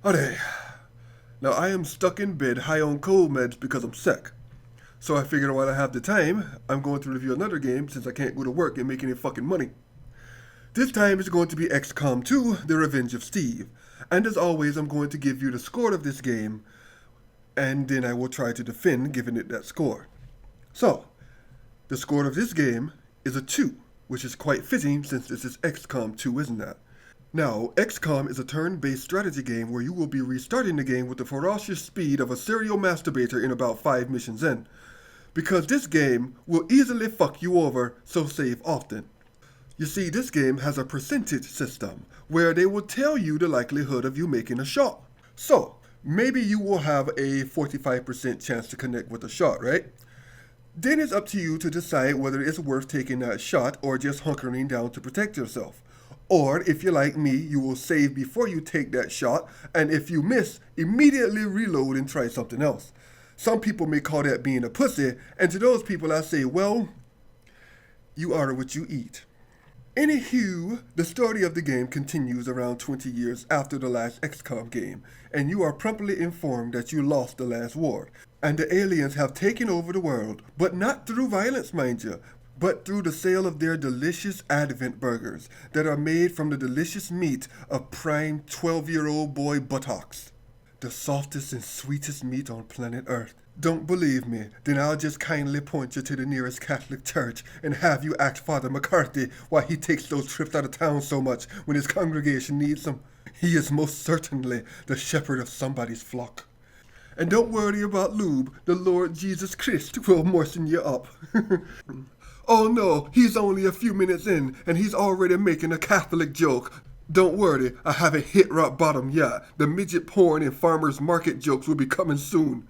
Alright, now I am stuck in bed high on cold meds because I'm sick. So I figured while I have the time, I'm going to review another game since I can't go to work and make any fucking money. This time it's going to be XCOM 2, The Revenge of Steve. And as always, I'm going to give you the score of this game, and then I will try to defend giving it that score. So, the score of this game is a 2, which is quite fitting since this is XCOM 2, isn't that? Now, XCOM is a turn-based strategy game where you will be restarting the game with the ferocious speed of a serial masturbator in about 5 missions in. Because this game will easily fuck you over, so save often. You see, this game has a percentage system, where they will tell you the likelihood of you making a shot. So, maybe you will have a 45% chance to connect with a shot, right? Then it's up to you to decide whether it's worth taking that shot or just hunkering down to protect yourself. Or, if you're like me, you will save before you take that shot, and if you miss, immediately reload and try something else. Some people may call that being a pussy, and to those people I say, well, you are what you eat. Anywho, the story of the game continues around 20 years after the last XCOM game, and you are promptly informed that you lost the last war, and the aliens have taken over the world, but not through violence, mind you, but through the sale of their delicious Advent burgers that are made from the delicious meat of prime 12-year-old boy buttocks. The softest and sweetest meat on planet Earth. Don't believe me? Then I'll just kindly point you to the nearest Catholic church and have you ask Father McCarthy why he takes those trips out of town so much when his congregation needs him. He is most certainly the shepherd of somebody's flock. And don't worry about lube, the Lord Jesus Christ will moisten you up. Oh no, he's only a few minutes in and he's already making a Catholic joke. Don't worry, I haven't hit rock bottom yet. The midget porn and farmer's market jokes will be coming soon.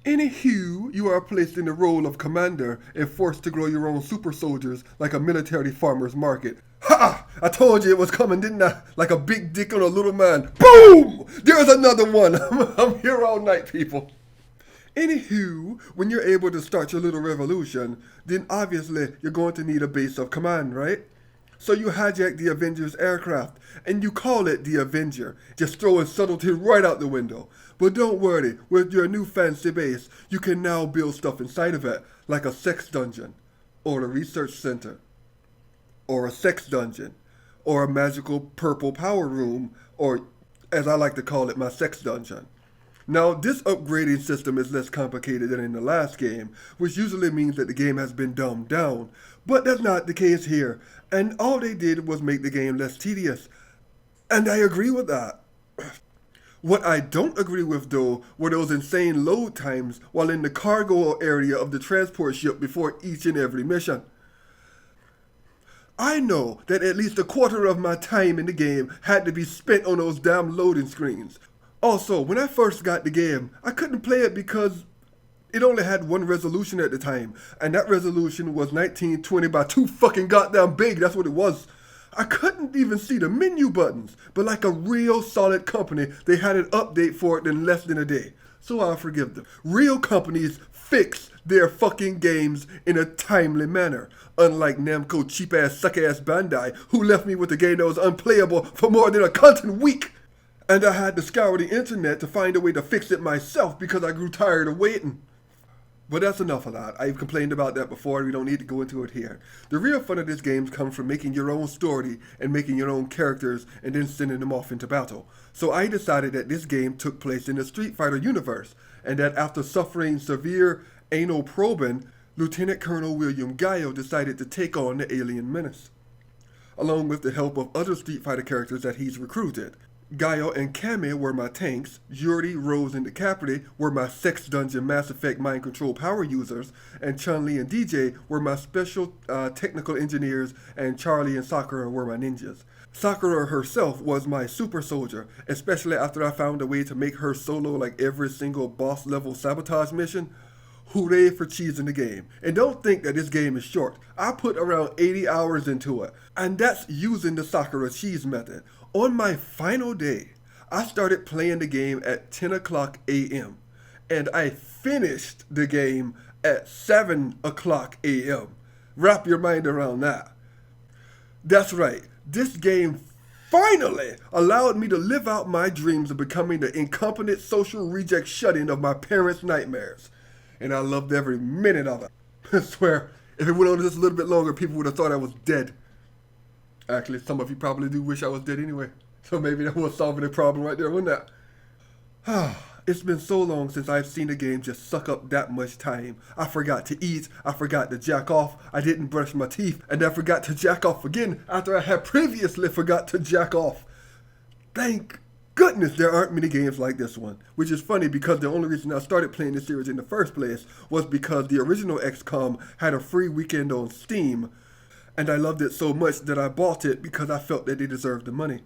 Anywho, you are placed in the role of commander and forced to grow your own super soldiers like a military farmer's market. Ha! I told you it was coming, didn't I? Like a big dick on a little man. Boom! There's another one. I'm here all night, people. Anywho, when you're able to start your little revolution, then obviously you're going to need a base of command, right? So you hijack the Avengers aircraft, and you call it the Avenger, just throwing subtlety right out the window. But don't worry, with your new fancy base, you can now build stuff inside of it, like a sex dungeon, or a research center, or a sex dungeon, or a magical purple power room, or, as I like to call it, my sex dungeon. Now, this upgrading system is less complicated than in the last game, which usually means that the game has been dumbed down. But that's not the case here, and all they did was make the game less tedious. And I agree with that. What I don't agree with, though, were those insane load times while in the cargo area of the transport ship before each and every mission. I know that at least a quarter of my time in the game had to be spent on those damn loading screens. Also, when I first got the game, I couldn't play it because it only had one resolution at the time, and that resolution was 1920 by 2 fucking goddamn big, that's what it was. I couldn't even see the menu buttons, but like a real solid company, they had an update for it in less than a day. So I'll forgive them. Real companies fix their fucking games in a timely manner. Unlike Namco cheap-ass, suck-ass Bandai, who left me with a game that was unplayable for more than a content week. And I had to scour the internet to find a way to fix it myself because I grew tired of waiting. But that's enough of that. I've complained about that before and we don't need to go into it here. The real fun of this game comes from making your own story and making your own characters and then sending them off into battle. So I decided that this game took place in the Street Fighter universe, and that after suffering severe anal probing, Lieutenant Colonel William Guile decided to take on the alien menace, along with the help of other Street Fighter characters that he's recruited. Guile and Cammy were my tanks, Yuri, Rose, and DeCapri were my Sex Dungeon Mass Effect mind control power users, and Chun-Li and DJ were my special technical engineers, and Charlie and Sakura were my ninjas. Sakura herself was my super soldier, especially after I found a way to make her solo like every single boss level sabotage mission. Hooray for cheesing the game. And don't think that this game is short. I put around 80 hours into it, and that's using the Sakura cheese method. On my final day, I started playing the game at 10 o'clock a.m. and I finished the game at 7 o'clock a.m. Wrap your mind around that. That's right, this game finally allowed me to live out my dreams of becoming the incompetent social reject shut-in of my parents' nightmares. And I loved every minute of it. I swear, if it went on just a little bit longer, people would have thought I was dead. Actually, some of you probably do wish I was dead anyway. So maybe that was solving the problem right there, wasn't that? It's been so long since I've seen a game just suck up that much time. I forgot to eat, I forgot to jack off, I didn't brush my teeth, and I forgot to jack off again after I had previously forgot to jack off. Thank goodness there aren't many games like this one, which is funny because the only reason I started playing this series in the first place was because the original XCOM had a free weekend on Steam, and I loved it so much that I bought it because I felt that they deserved the money.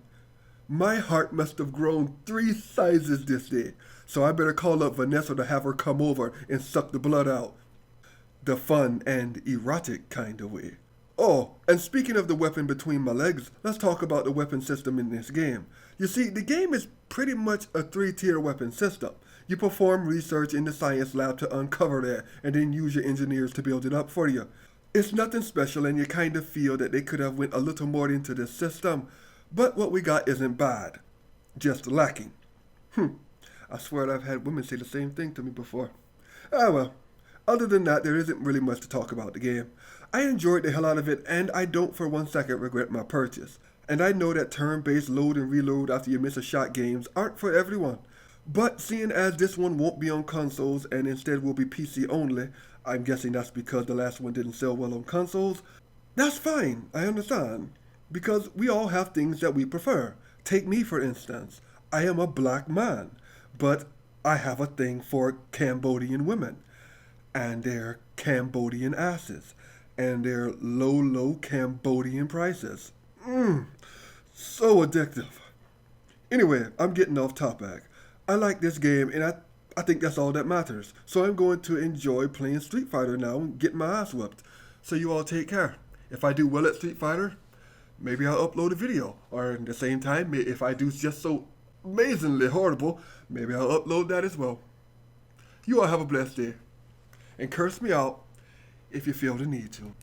My heart must have grown 3 sizes this day, so I better call up Vanessa to have her come over and suck the blood out. The fun and erotic kind of way. Oh, and speaking of the weapon between my legs, let's talk about the weapon system in this game. You see, the game is pretty much a 3-tier weapon system. You perform research in the science lab to uncover that, and then use your engineers to build it up for you. It's nothing special, and you kind of feel that they could have went a little more into this system, but what we got isn't bad. Just lacking. I swear I've had women say the same thing to me before. Ah well, other than that, there isn't really much to talk about the game. I enjoyed the hell out of it, and I don't for 1 second regret my purchase. And I know that turn-based load and reload after you miss a shot games aren't for everyone. But seeing as this one won't be on consoles and instead will be PC only, I'm guessing that's because the last one didn't sell well on consoles, that's fine, I understand. Because we all have things that we prefer. Take me for instance. I am a black man, but I have a thing for Cambodian women. And their Cambodian asses. And their low Cambodian prices. So addictive. Anyway, I'm getting off topic. I like this game and I think that's all that matters. So I'm going to enjoy playing Street Fighter now and getting my ass whipped. So you all take care. If I do well at Street Fighter, maybe I'll upload a video. Or at the same time, if I do just so amazingly horrible, maybe I'll upload that as well. You all have a blessed day. And curse me out if you feel the need to.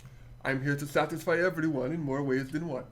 I'm here to satisfy everyone in more ways than one.